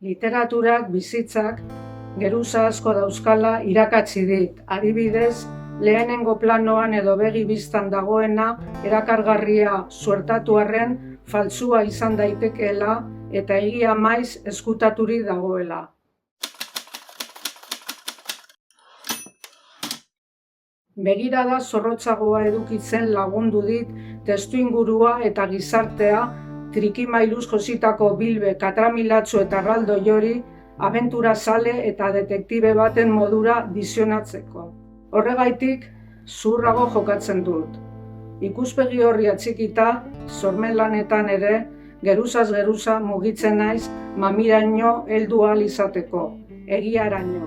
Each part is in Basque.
Literaturak bizitzak geruza asko dauzkala irakatsi dit. Adibidez, lehenengo planoan edo begi bistan dagoena erakargarria suertatu arren faltsua izan daitekeela eta egia maiz ezkutaturik dagoela. Begirada zorrotzagoa edukitzen lagundu dit testuingurua eta gizartea trikimailuz jositako Bilbe, Katramilatxo eta Erraldoi hori abentura zale eta detektibe baten modura dizionatzeko. Horregaitik, zuhurrago jokatzen dut. Ikuspegi horri atxikita, sormen lanetan ere, geruzaz geruza mugitzen naiz mamiraino heldu ahal izateko, egiaraino.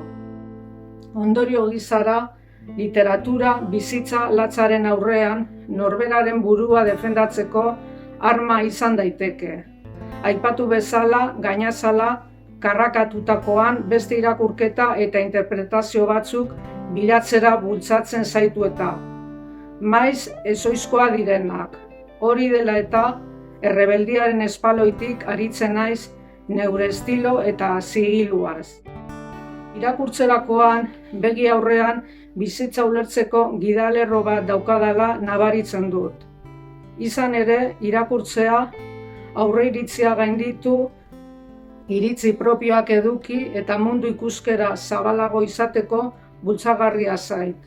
Ondorio gizara, literatura bizitza latzaren aurrean norberaren burua defendatzeko arma izan daiteke. Aipatu bezala, gainazala, karrakatutakoan beste irakurketa eta interpretazio batzuk bilatzera bultzatzen zaitu eta. Maiz ezoizkoa direnak. Hori dela eta, errebeldiaren espaloitik aritzen naiz neure estilo eta zigiluaz. Irakurtzerakoan, begi aurrean, bizitza ulertzeko gidalerro bat daukadala nabaritzen dut. Izan ere, irakurtzea, aurreiritzia gainditu, iritzi propioak eduki eta mundu ikuskera zabalago izateko bultzagarria zait.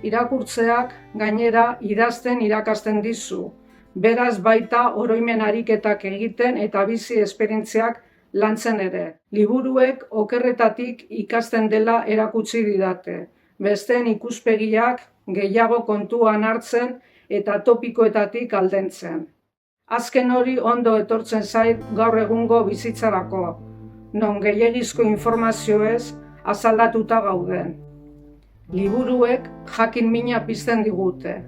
Irakurtzeak gainera idazten irakasten dizu, beraz baita oroimen ariketak egiten eta bizi esperientziak lantzen ere. Liburuek okerretatik ikasten dela erakutsi didate, besteen ikuspegiak gehiago kontuan hartzen eta topikoetatik aldentzen. Azken hori ondo etortzen zait gaur egungo bizitzarako, non gehiegizko informazioez azaldatuta gauden. Liburuek jakin mina pizten digute.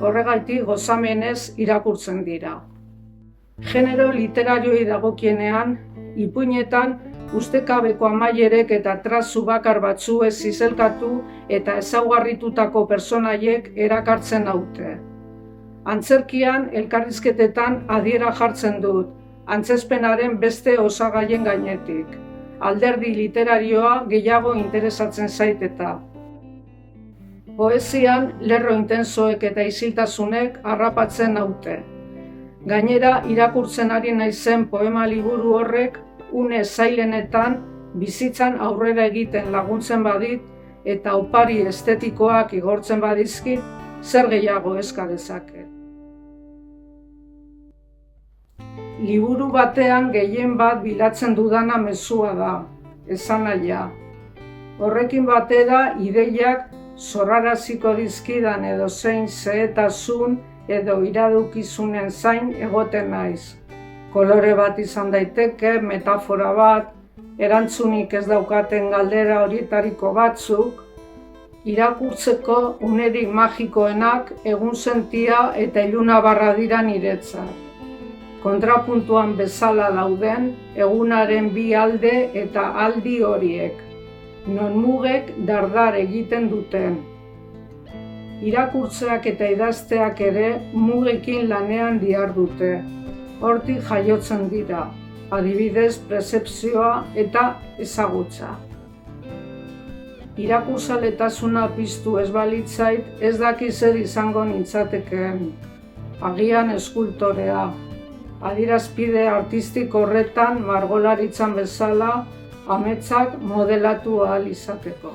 Horregaitik gozamenez irakurtzen dira. Genero literarioi dagokienean, ipuinetan ustekabeko amaierek eta trazu bakar batzuez zizelkatu eta ezaugarritutako pertsonaiek erakartzen naute. Antzerkian elkarrizketetan adiera jartzen dut, antzezpenaren beste osagaien gainetik. Alderdi literarioa gehiago interesatzen zait eta. Poesian lerro intensoek eta isiltasunek harrapatzen naute. Gainera, irakurtzen ari naizen poema liburu horrek une zailenetan bizitzan aurrera egiten laguntzen badit eta opari estetikoak igortzen badizkit, zer gehiago eska dezake. Liburu batean gehien bat bilatzen dudana mezua da, esanahia. Horrekin batera ideiak zorraraziko dizkidan edozein xehetasun edo iradokizunen zain egoten naiz. Kolore bat izan daiteke, metafora bat, erantzunik ez daukaten galdera horietariko batzuk, irakurtzeko unerik magikoenak egunsentia eta ilunabarra dira niretzat. Kontrapuntuan bezala dauden egunaren bi alde eta aldi horiek, non mugek dardar egiten duten. Irakurtzeak eta idazteak ere mugekin lanean dihardute. Hortik jaiotzen dira, adibidez pertzepzioa eta ezagutza. Irakurzaletasuna piztu ez balitzait ez daki zer izango nintzatekeen. Agian eskultorea, adierazpide artistiko horretan margolaritzan bezala ametsak modelatu ahal izateko.